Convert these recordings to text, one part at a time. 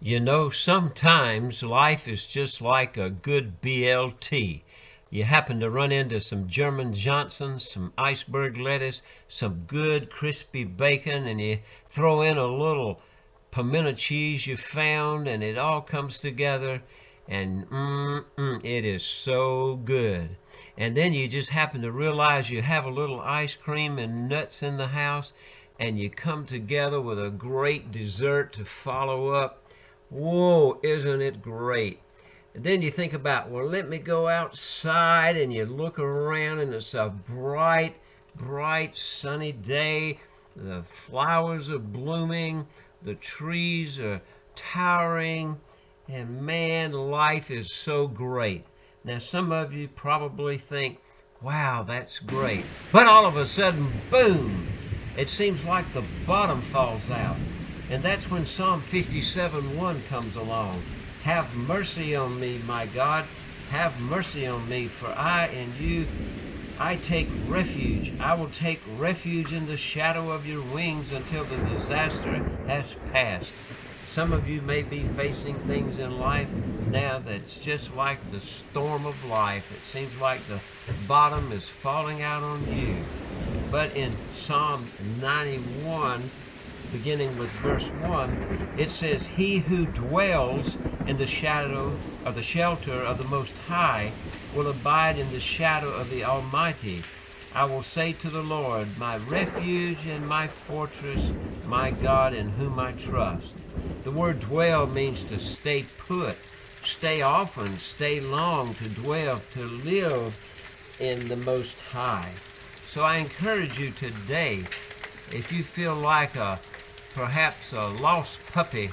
You know, sometimes life is just like a good BLT. You happen to run into some German Johnson, some iceberg lettuce, some good crispy bacon, and you throw in a little pimento cheese you found, and it all comes together, and it is so good. And then you just happen to realize you have a little ice cream and nuts in the house, and you come together with a great dessert to follow up. Whoa, isn't it great? And then you think about, well, let me go outside, and you look around, and it's a bright, bright, sunny day. The flowers are blooming, the trees are towering, and man, life is so great. Now, some of you probably think, wow, that's great. But all of a sudden, boom, it seems like the bottom falls out. And that's when Psalm 57:1 comes along. Have mercy on me, my God. Have mercy on me, for I in you I take refuge. I will take refuge in the shadow of your wings until the disaster has passed. Some of you may be facing things in life now that's just like the storm of life. It seems like the bottom is falling out on you. But in Psalm 91, beginning with verse 1, it says, He who dwells in the shadow of the shelter of the Most High will abide in the shadow of the Almighty. I will say to the Lord, my refuge and my fortress, my God in whom I trust. The word dwell means to stay put, stay often, stay long, to dwell, to live in the Most High. So I encourage you today, if you feel like perhaps a lost puppy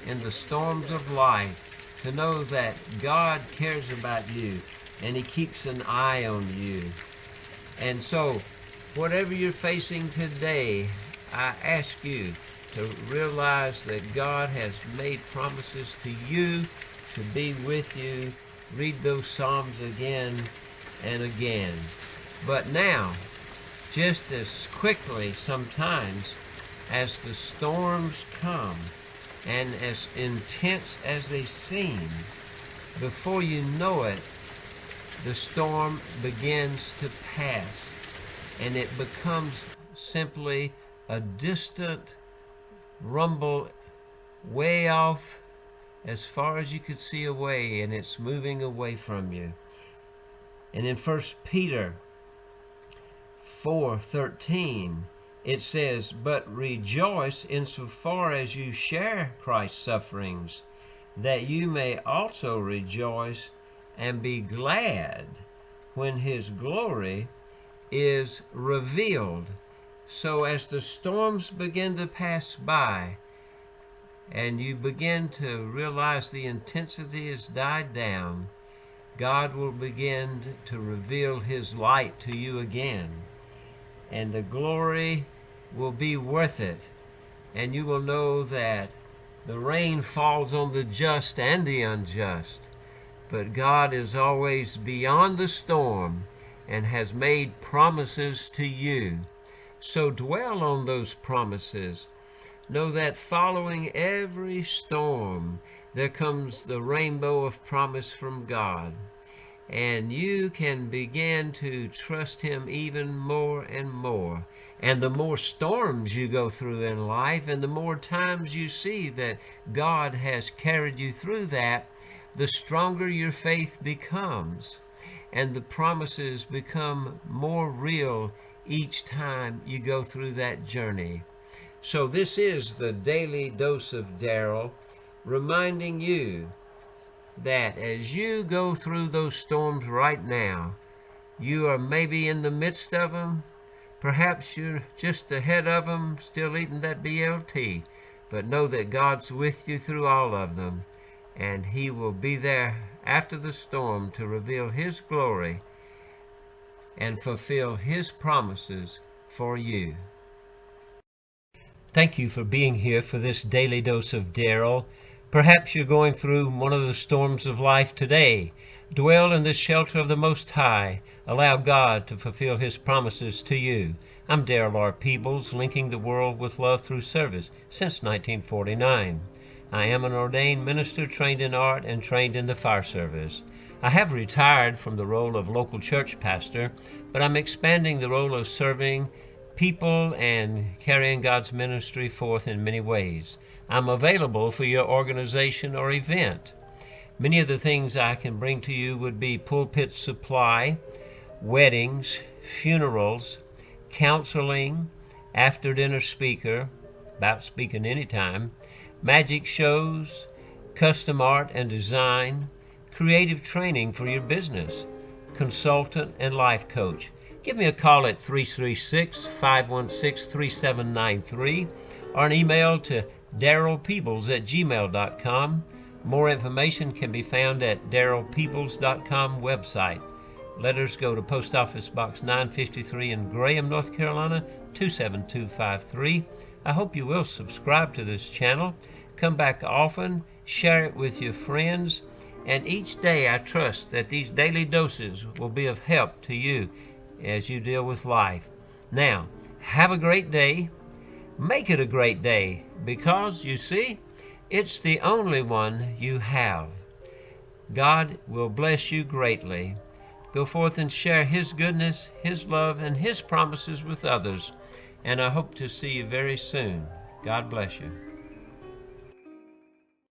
in the storms of life, to know that God cares about you and He keeps an eye on you. And so, whatever you're facing today, I ask you to realize that God has made promises to you to be with you. Read those Psalms again and again. But now, just as quickly sometimes as the storms come, and as intense as they seem, before you know it, the storm begins to pass, and it becomes simply a distant rumble way off as far as you could see away, and it's moving away from you. And in 1 Peter 4:13, it says, But rejoice insofar as you share Christ's sufferings, that you may also rejoice and be glad when His glory is revealed. So as the storms begin to pass by, and you begin to realize the intensity has died down, God will begin to reveal His light to you again. And the glory will be worth it. And you will know that the rain falls on the just and the unjust. But God is always beyond the storm and has made promises to you. So dwell on those promises. Know that following every storm, there comes the rainbow of promise from God. And you can begin to trust Him even more and more. And the more storms you go through in life, and the more times you see that God has carried you through that, the stronger your faith becomes. And the promises become more real each time you go through that journey. So this is the Daily Dose of Daryl, reminding you that as you go through those storms right now, you are maybe in the midst of them, perhaps you're just ahead of them, still eating that BLT, but know that God's with you through all of them, and He will be there after the storm to reveal His glory and fulfill His promises for you. Thank you for being here for this Daily Dose of Daryl. Perhaps you're going through one of the storms of life today. Dwell in the shelter of the Most High. Allow God to fulfill His promises to you. I'm Darrell R. Peebles, linking the world with love through service since 1949. I am an ordained minister trained in art and trained in the fire service. I have retired from the role of local church pastor, but I'm expanding the role of serving people and carrying God's ministry forth in many ways. I'm available for your organization or event. Many of the things I can bring to you would be pulpit supply, weddings, funerals, counseling, after-dinner speaker, about speaking anytime, magic shows, custom art and design, creative training for your business, consultant and life coach. Give me a call at 336-516-3793 or an email to darylpeebles@gmail.com. More information can be found at darylpeebles.com website. Letters go to Post Office Box 953 in Graham, North Carolina, 27253. I hope you will subscribe to this channel. Come back often, share it with your friends, and each day I trust that these daily doses will be of help to you as you deal with life. Now, have a great day. Make it a great day because, you see, it's the only one you have. God will bless you greatly. Go forth and share His goodness, His love, and His promises with others. And I hope to see you very soon. God bless you.